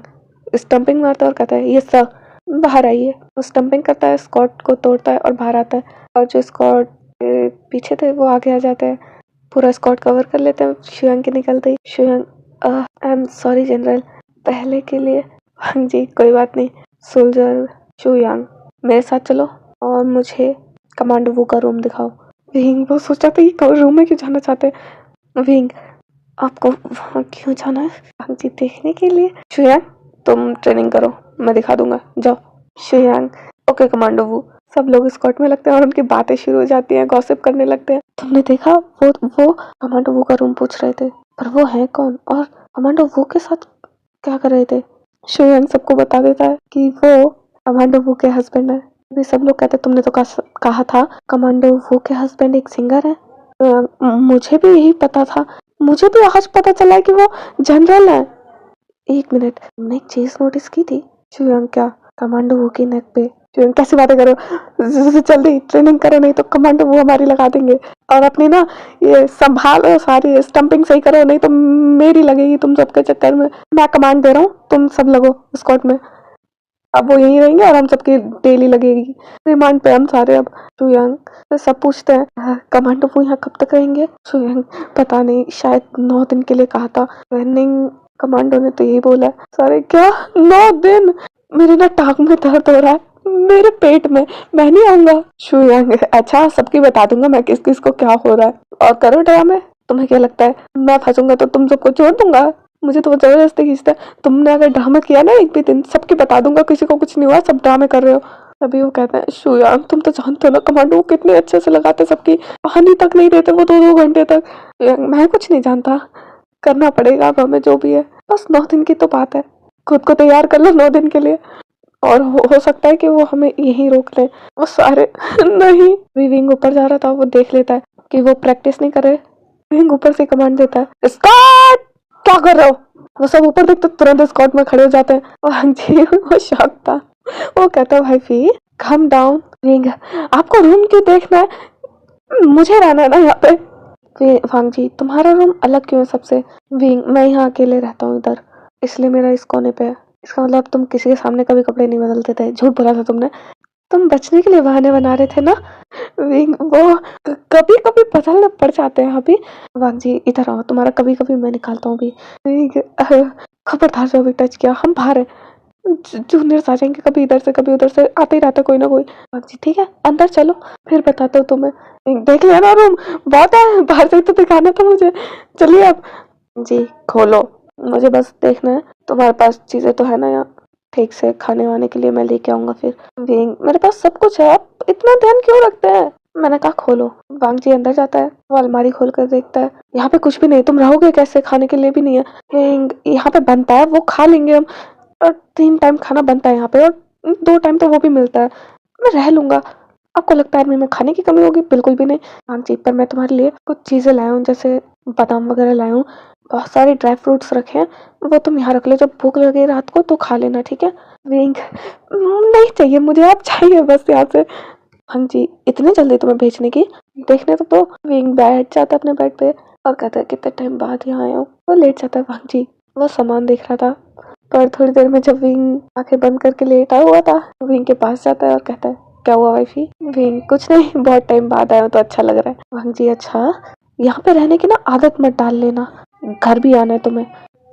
स्टंपिंग मारता है और कहता है ये सर बाहर आइए। वो स्टंपिंग करता है, स्कॉट को तोड़ता है और बाहर आता है, और जो स्कॉट पीछे थे वो आगे आ जाते हैं, पूरा स्कॉट कवर कर लेते हैं शुयांग के निकलते ही। शुयांग आई एम सॉरी जनरल, पहले के लिए। वांग जी कोई बात नहीं। सोल्जर शुयांग मेरे साथ चलो और मुझे कमांडो वू का रूम दिखाओ। विंग वो सोचा था ये रूम में क्यों जाना चाहते हैं। विंग आपको वहाँ क्यों जाना है? वांग जी देखने के लिए। शुयांग तुम ट्रेनिंग करो, मैं दिखा दूंगा, जाओ। शुयांग ओके कमांडो वू। सब लोग स्कॉट में लगते हैं और उनकी बातें शुरू हो जाती हैं, गॉसिप करने लगते हैं। तुमने देखा वो कमांडो वू का रूम पूछ रहे थे, पर वो है कौन और कमांडो वू के साथ क्या कर रहे थे? शुयांग सबको बता देता है कि वो कमांडो वू के हस्बैंड है। अभी सब लोग कहते तुमने तो कहा था कमांडो वू के हस्बैंड एक सिंगर है। मुझे भी यही पता था, मुझे भी आज पता चला है कि वो जनरल है। 1 मिनट, तुमने एक चीज नोटिस की थी? शुयांग क्या? कमांडो वू की नेक पे। शुयांग कैसी बातें करो, जल्दी ट्रेनिंग करो नहीं तो कमांडो वू हमारी लगा देंगे, और अपनी ना ये संभालो सारी स्टंपिंग सही करो नहीं तो मेरी लगेगी तुम सबके चक्कर में। मैं कमांड दे रहा हूँ तुम सब लगो स्कॉट में, अब वो यहीं रहेंगे और हम सबकी डेली लगेगी रिमांड पे हम सारे। अब शुयांग तो सब पूछते हैं कमांडो वो यहाँ कब तक रहेंगे? शुयांग पता नहीं, शायद 9 दिन के लिए कहा था। रनिंग कमांडो ने तो यही बोला है। सारे क्या 9 दिन? मेरे ना टांग में दर्द हो रहा है, मेरे पेट में, मैं नहीं आऊंगा। शुयांग अच्छा सबकी बता दूंगा मैं किस किस को क्या हो रहा है, और करो ड्रामे। तुम्हें क्या लगता है मैं फंसूंगा तो तुम सबको छोड़ दूंगा? मुझे तो वो जबरदस्ती खींचता है। तुमने अगर ड्रामा किया ना एक भी दिन, सबकी बता दूंगा, किसी को कुछ नहीं हुआ, सब ड्रामे कर रहे हो। तभी वो कहते हैं शुयांग तुम तो जानते हो ना कमांडो कितने अच्छे से लगाते, सबकी पानी तक नहीं देते वो 2-2 घंटे तक। मैं कुछ नहीं जानता, करना पड़ेगा अब हमें जो भी है, बस 9 दिन की तो बात है, खुद को तैयार कर लो 9 दिन के लिए, और हो सकता है कि वो हमें यहीं रोक ले। वो सारे नहीं, विंग ऊपर जा रहा था, वो देख लेता है कि वो प्रैक्टिस नहीं कर रहे। विंग ऊपर से कमांड देता है स्टार्ट, क्या कर रहे हो? वो सब ऊपर देखते तुरंत स्कॉट में खड़े हो जाते हैं। हाँ जी वो शॉक था। वो कहता है भाई फी कम डाउन। विंग आपको रूम क्यों देखना है, मुझे रहना है ना यहाँ पे। वांग जी तुम्हारा रूम अलग क्यों है सबसे? विंग मैं यहाँ अकेले रहता हूँ इधर, इसलिए मेरा इस कोने पे है। इसका मतलब तुम किसी के सामने कभी कपड़े नहीं बदलते थे, झूठ बोला था तुमने, तुम बचने के लिए बहाने बना रहे थे ना। विंग वो कभी कभी बदलने पड़ जाते हैं अभी। वांग जी इधर आओ, तुम्हारा कभी कभी मैं निकालता हूँ भी। विंग खबरदार जो अभी टच किया हम बाहर है। जूनियर्स आ जाएंगे, कभी इधर से कभी उधर से, आते ही रहता कोई ना कोई। जी ठीक है, अंदर चलो, फिर बताता हूँ तुम्हें। देख लिया ना रूम, बहुत है, बाहर से तो दिखाना था मुझे। चलिए अब। जी खोलो, मुझे बस देखना है तुम्हारे पास चीजें तो है ना यहाँ ठीक से खाने वाने के लिए, मैं लेके आऊंगा फिर। विंग, मेरे पास सब कुछ है, आप इतना ध्यान क्यों रखते हैं? मैंने कहा खोलो। वांग जी अंदर जाता है, वो अलमारी खोल कर देखता है, यहाँ पे कुछ भी नहीं, तुम रहोगे कैसे, खाने के लिए भी नहीं है। विंग, यहाँ पे बनता है, वो खा लेंगे हम, और 3 टाइम खाना बनता है यहाँ पे, और 2 टाइम तो वो भी मिलता है, मैं रह लूंगा। आपको लगता है में खाने की कमी होगी? बिल्कुल भी नहीं। हाँ जी, पर मैं तुम्हारे लिए कुछ चीजें लाया हूँ, जैसे बादाम वगैरह लाया हूँ, बहुत सारे ड्राई फ्रूट्स रखे हैं, वो तुम यहाँ रख लो, जब भूख लगे रात को तो खा लेना, ठीक है? विंग, नहीं चाहिए मुझे, आप चाहिए बस यहाँ से। हाँ जी, इतने जल्दी तुम्हें भेजने की? देखने तो दो। विंग बैठ जाता है अपने बेड पे और कहता है कितने टाइम बाद यहाँ आया हूँ। वो लेट जाता है। भांग जी वो सामान देख रहा था, पर थोड़ी देर में जब विंग आंखें बंद करके लेटा हुआ था, विंग के पास जाता है और कहता है क्या हुआ वाइफी? विंग, कुछ नहीं, बहुत टाइम बाद आया हूँ तो अच्छा लग रहा है। भांग जी, अच्छा, यहाँ पे रहने की ना आदत मत डाल लेना, घर भी आना है तुम्हें,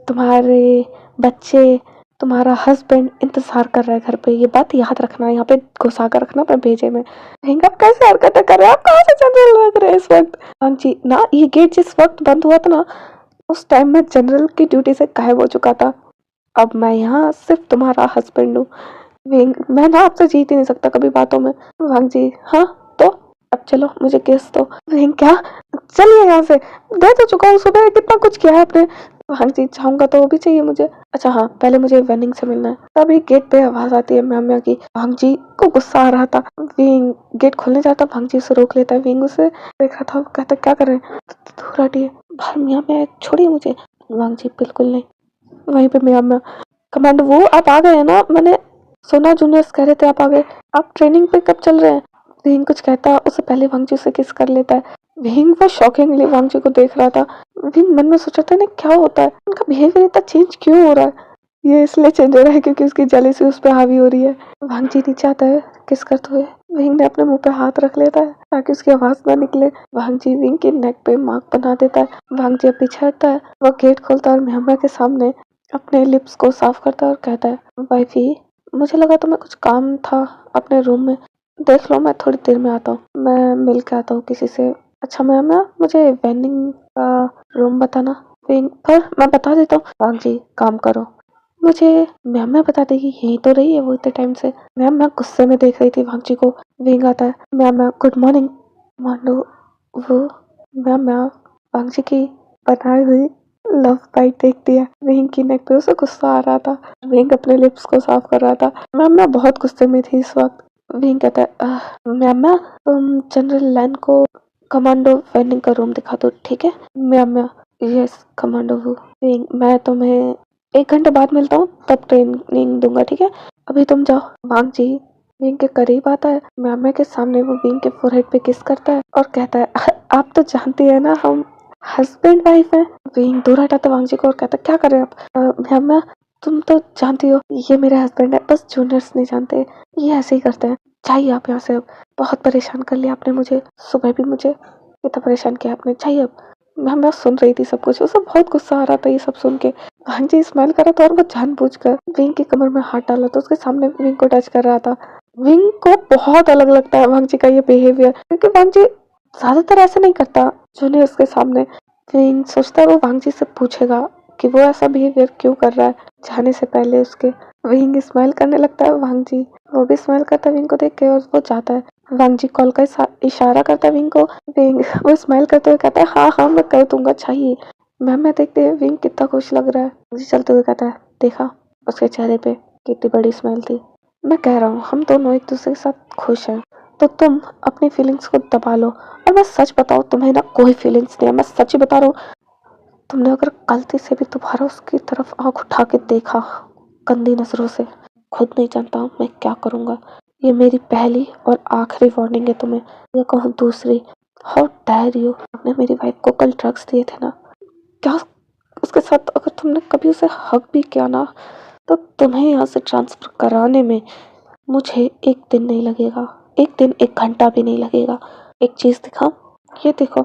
तुम्हारे बच्चे, तुम्हारा हस्बैंड इंतजार कर रहा है घर पे, ये बात याद रखना, यहाँ पे घुसा कर रखना पर भेजे में। विंग, आप कैसे हरकतें कर रहे हैं, आप कहाँ से जनरल लग रहे हैं इस वक्त? हाँ जी ना, ये गेट जिस वक्त बंद हुआ था ना, उस टाइम मैं जनरल की ड्यूटी से गायब हो चुका था, अब मैं यहाँ सिर्फ तुम्हारा हस्बैंड हूँ। विंग, मैं ना आपसे जीत ही नहीं सकता कभी बातों में। वांग जी, हाँ तो अब चलो मुझे किस दो। विंग, क्या? चलिए यहाँ से, दे तो चुका हूँ, सुबह कितना कुछ किया है आपने। वांग जी, चाहूंगा तो वो भी चाहिए मुझे। अच्छा हाँ, पहले मुझे वेनिंग से मिलना है। तभी गेट पे आवाज आती है म्या म्या की। वांग जी को गुस्सा आ रहा था, विंग गेट खोलने जाता, वांग जी उसे रोक लेता है। विंग उसे देख रहा था, कहता क्या कर रहे हैं, दूर हटिए, बाहर म्या म्या, छोड़िए मुझे। वांग जी, बिल्कुल नहीं। वहीं पे म्या म्या, कमांडो वो आप आ गए हैं ना, मैंने सुना जूनियर्स कह रहे थे आप आ गए, आप ट्रेनिंग पे कब चल रहे हैं? विंग कुछ कहता, उससे पहले वांगजी उसे किस कर लेता है। विंग वो शॉकिंगली वांगजी को देख रहा था। विंग मन में सोचा था ना क्या होता है, उनका बिहेवियर इतना चेंज क्यों हो रहा है? ये इसलिए चेंज हो रहा है क्योंकि उसकी जेलसी उस पर हावी हो रही है। वांगजी नीचे आता है किस करते हुए, विंग ने अपने मुंह पे हाथ रख लेता है ताकि उसकी आवाज ना निकले। वांगजी विंग के नेक पे मार्क बना देता है। वांगजी पीछे हटता है, वो गेट खोलता है और म्यामा के सामने अपने लिप्स को साफ करता है और कहता है वाइफी, मुझे लगा तुम्हें कुछ काम था अपने रूम में, देख लो मैं थोड़ी देर में आता हूँ, मैं मिल के आता हूँ किसी से। अच्छा मैम, मुझे वेनिंग का रूम बताना। विंग, पर मैं बता देता हूँ। वांग जी, काम करो, मुझे मैम मैं बता देगी, यही तो रही है वो इतने टाइम से। मैम मैं गुस्से में देख रही थी वांग जी को। विंग आता है, मैम गुड मॉर्निंग। मांडो, वो मैम वांग जी की बनाई हुई लव बाइट देखती है। विंग की नेक पे उसे गुस्सा आ रहा था, विंग अपने लिप्स को साफ कर रहा था। मैम मैं बहुत गुस्से में थी इस वक्त। विंग कहता है मैम तुम जनरल लैन को कमांडो वेनिंग का रूम दिखा दो, ठीक है? मैम यस कमांडो वो। विंग, मैं तुम्हें 1 घंटे बाद मिलता हूँ, तब ट्रेनिंग दूंगा, ठीक है? अभी तुम जाओ। वांग जी विंग के करीब आता है, मैम के सामने वो विंग के फोरहेड पे किस करता है और कहता है आप तो जानती है ना हम हस्बैंड वाइफ है। विंग दूर हटाता वांग जी को और कहता क्या कर रहे हैं आप? मैम तुम तो जानती हो ये मेरे हस्बैंड है, बस जूनियर्स नहीं जानते, ये ऐसे ही करते हैं, चाहिए आप यहाँ से अब, बहुत परेशान कर लिया आपने मुझे, सुबह भी मुझे इतना परेशान किया आपने, चाहिए अब। मैं सुन रही थी सब कुछ, उसे बहुत गुस्सा आ रहा था ये सब सुन के। वांग जी स्माइल कर रहा था और वो जानबूझकर विंग की कमर में हाथ डाला, तो उसके सामने विंग को टच कर रहा था। विंग को बहुत अलग लगता है वांग जी का ये बिहेवियर, क्योंकि वांग जी ज्यादातर ऐसा नहीं करता जूनियर्स के सामने। विंग सोचता है वो वांग जी से पूछेगा कि वो ऐसा बिहेवियर क्यों कर रहा है जाने से पहले उसके। विंग स्माइल करने लगता है, वांग जी वो भी स्माइल करता है विंग को देख के और वो जाता है। वांग जी कॉल का इशारा करता है विंग को। विंग वो स्माइल करते हुए कहता है हाँ हाँ मैं कर दूंगा, चाहिए। मैं देखते हैं विंग कितना खुश लग रहा है। मुझे चलते हुए कहता है देखा उसके चेहरे पे कितनी बड़ी स्माइल थी, मैं कह रहा हूँ हम दोनों एक दूसरे के साथ खुश हैं, तो तुम अपनी फीलिंग्स को दबा लो। और मैं सच बताऊँ तुम्हें ना कोई फीलिंग्स नहीं है, मैं सच ही बता रहा हूँ। तुमने अगर गलती से भी दोबारा उसकी तरफ आंख उठा के देखा गंदी नजरों से, खुद नहीं जानता मैं क्या करूँगा। ये मेरी पहली और आखिरी वार्निंग है तुम्हें, या कहूँ दूसरी। हाउ डेयर यू, आपने मेरी वाइफ को कल ड्रग्स दिए थे ना, क्या उसके साथ अगर तुमने कभी उसे हक भी किया ना, तो तुम्हें यहाँ से ट्रांसफर कराने में मुझे 1 दिन नहीं लगेगा, 1 दिन 1 घंटा भी नहीं लगेगा। एक चीज दिखाऊं, ये देखो,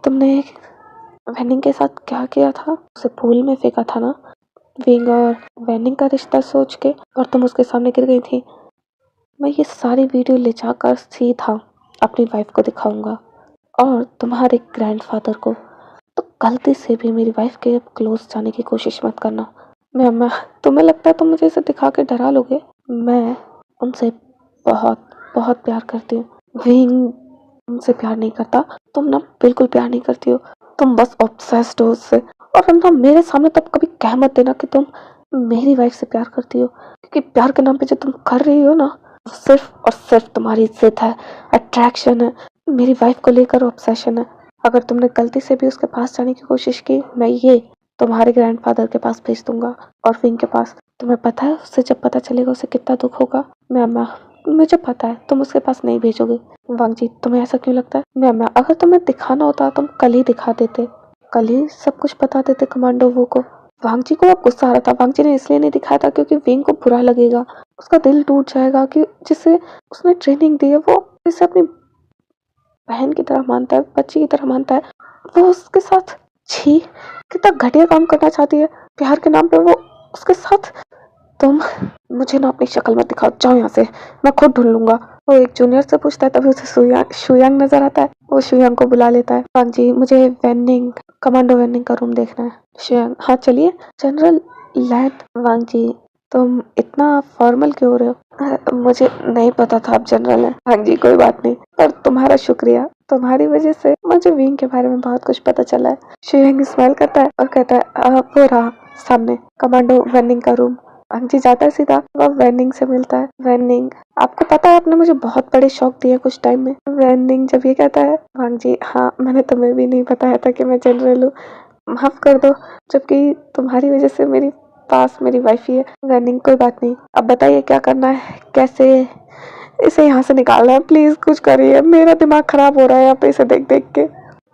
तुमने वेनिंग के साथ क्या किया था, उसे पूल में फेंका था ना, विंग और वैनिंग का रिश्ता सोच के और तुम उसके सामने गिर गई थी। मैं ये सारी वीडियो ले जाकर सीधा अपनी वाइफ को दिखाऊंगा और तुम्हारे ग्रैंडफादर को। तो गलती से भी मेरी वाइफ के क्लोज जाने की कोशिश मत करना। मैं तुम्हें लगता है तुम मुझे इसे दिखा के डरा लोगे? मैं उनसे बहुत बहुत प्यार करती हूँ। विंग उनसे प्यार नहीं करता, तुम ना बिल्कुल प्यार नहीं करती हो, तुम बस ऑब्सेस्ड हो उससे। और ना मेरे सामने तब कभी कह मत देना कि तुम मेरी वाइफ से प्यार करती हो, क्योंकि प्यार के नाम पे जो तुम कर रही हो ना, सिर्फ और सिर्फ तुम्हारी जिद है, अट्रैक्शन है, मेरी वाइफ को लेकर ऑब्सेशन है। अगर तुमने गलती से भी उसके पास जाने की कोशिश की, मैं ये तुम्हारे ग्रैंडफादर के पास भेज दूंगा और विंग के पास। तुम्हें पता है उससे जब पता चलेगा उसे कितना दुख होगा? मैं मुझे पता है तुम उसके पास नहीं भेजोगे। वांग जी, तुम्हें ऐसा क्यों लगता है? मैं अगर तुम्हें दिखाना होता तुम कल ही दिखा देते, कल ही सब कुछ बता देते कमांडो वो को। वांग जी को अब गुस्सा आ रहा था। वांग जी ने इसलिए नहीं दिखाया था क्योंकि विंग को बुरा लगेगा, उसका दिल टूट जाएगा कि जिसे उसने ट्रेनिंग दी है, वो जिसे अपनी बहन की तरह मानता है, बच्ची की तरह मानता है, वो उसके साथ छी कितना घटिया काम करना चाहती है प्यार के नाम पे वो उसके साथ। तुम मुझे ना अपनी शक्ल मत दिखाओ, जाओ यहाँ से, मैं खुद ढूंढ लूंगा। वो एक जूनियर से पूछता है, तभी उसे शुयांग नजर आता है। वो शुयांग को बुला लेता है। वांग जी, मुझे वेनिंग कमांडो वेनिंग का रूम देखना है। शुयांग, हाँ चलिए। General land. वांग जी, तुम इतना फॉर्मल क्यों हो रहे हो? मुझे नहीं पता था आप जनरल हैं। हाँ जी, कोई बात नहीं, पर तुम्हारा शुक्रिया, तुम्हारी वजह से मुझे विंग के बारे में बहुत कुछ पता चला है। शुयांग स्माइल करता है और कहता है, वो रहा सामने कमांडो वेनिंग का रूम। वांग जी जाता है सीधा, वह वेनिंग से मिलता है। वेनिंग, आपको पता है आपने मुझे बहुत बड़े शौक दिए कुछ टाइम में। वेनिंग जब ये कहता है, वांग जी, हाँ मैंने तुम्हें भी नहीं बताया था कि मैं जनरल हूँ, माफ कर दो, जबकि तुम्हारी वजह से मेरी पास मेरी वाइफ ही है। वेनिंग, कोई बात नहीं, अब बताइए क्या करना है, कैसे इसे यहाँ से निकालना है, प्लीज कुछ करिए, मेरा दिमाग खराब हो रहा है यहाँ पे इसे देख देख के।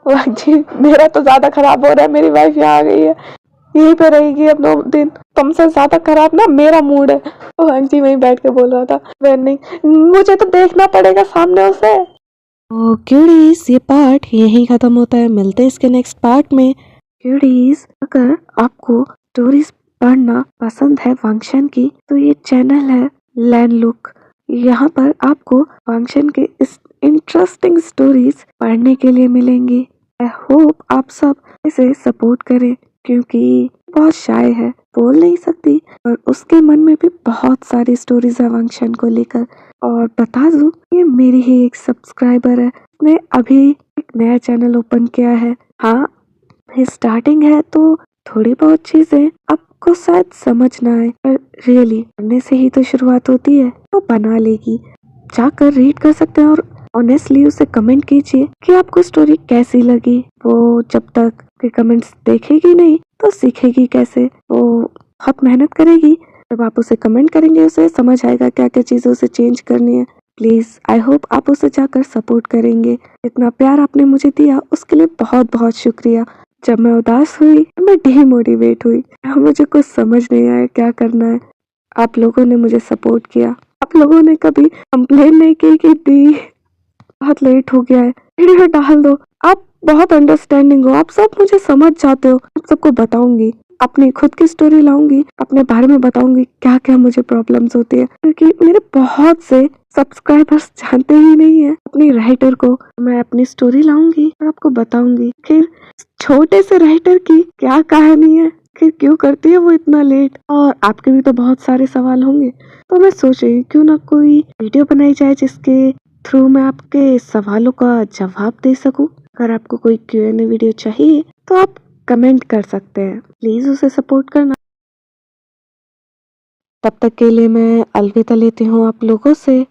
वांग जी, मेरा तो ज्यादा खराब हो रहा है, मेरी वाइफ यहाँ आ गई है, यहीं पे रहेगी अब 9 दिन, तुमसे ज्यादा खराब ना मेरा मूड है। वांग जी वहीं बैठ के बोल रहा था। वेनिंग, मुझे तो देखना पड़ेगा सामने उसे। तो क्यूडीज, ये पार्ट यहीं खत्म होता है, मिलते हैं इसके नेक्स्ट पार्ट में। क्यूडीज, अगर आपको स्टोरीज पढ़ना पसंद है वांगशन की, तो ये चैनल है लैंड लुक। यहाँ पर आपको वांगशन के इस इंटरेस्टिंग स्टोरीज पढ़ने के लिए मिलेंगी। आई होप आप सब इसे सपोर्ट करें, क्योंकि बहुत शाय है, बोल नहीं सकती, और उसके मन में भी बहुत सारी स्टोरीज है वांगशन को लेकर। और बता दूं, ये मेरी ही एक सब्सक्राइबर है, उसने अभी एक नया चैनल ओपन किया है। हाँ, स्टार्टिंग है तो थोड़ी बहुत चीजें आपको शायद समझ ना आए, पर रियली पढ़ने से ही तो शुरुआत होती है, तो बना लेगी। जाकर रीड कर सकते हैं और ऑनेस्टली उसे कमेंट कीजिए कि आपको स्टोरी कैसी लगी। वो जब तक के कमेंट्स देखेगी नहीं तो सीखेगी कैसे? वो बहुत मेहनत करेगी, जब आप उसे कमेंट करेंगे उसे समझ आएगा क्या क्या चीजें उसे चेंज करनी है। प्लीज, आई होप आप उसे जाकर सपोर्ट करेंगे। इतना प्यार आपने मुझे दिया उसके लिए बहुत बहुत शुक्रिया। जब मैं उदास हुई, मैं डिमोटिवेट हुई, मुझे कुछ समझ नहीं आया क्या करना है, आप लोगों ने मुझे सपोर्ट किया। आप लोगों ने कभी कंप्लेन नहीं की कि दी बहुत लेट हो गया है, वीडियो डाल दो। आप बहुत अंडरस्टैंडिंग हो, आप सब मुझे समझ जाते हो। आप सबको बताऊंगी, अपनी खुद की स्टोरी लाऊंगी, अपने बारे में बताऊंगी क्या क्या मुझे प्रॉब्लम्स होती है, क्योंकि मेरे बहुत से सब्सक्राइबर्स जानते ही नहीं है अपनी राइटर को। मैं अपनी स्टोरी लाऊंगी और आपको बताऊंगी फिर छोटे से राइटर की क्या कहानी है, फिर क्यों करती है वो इतना लेट। और आपके भी तो बहुत सारे सवाल होंगे, तो मैं सोच रही हूँ क्यों ना कोई वीडियो बनाई जाए जिसके थ्रू मैं आपके सवालों का जवाब दे सकूं। अगर आपको कोई Q&A वीडियो चाहिए तो आप कमेंट कर सकते हैं, प्लीज उसे सपोर्ट करना। तब तक के लिए मैं अलविदा लेती हूँ आप लोगों से।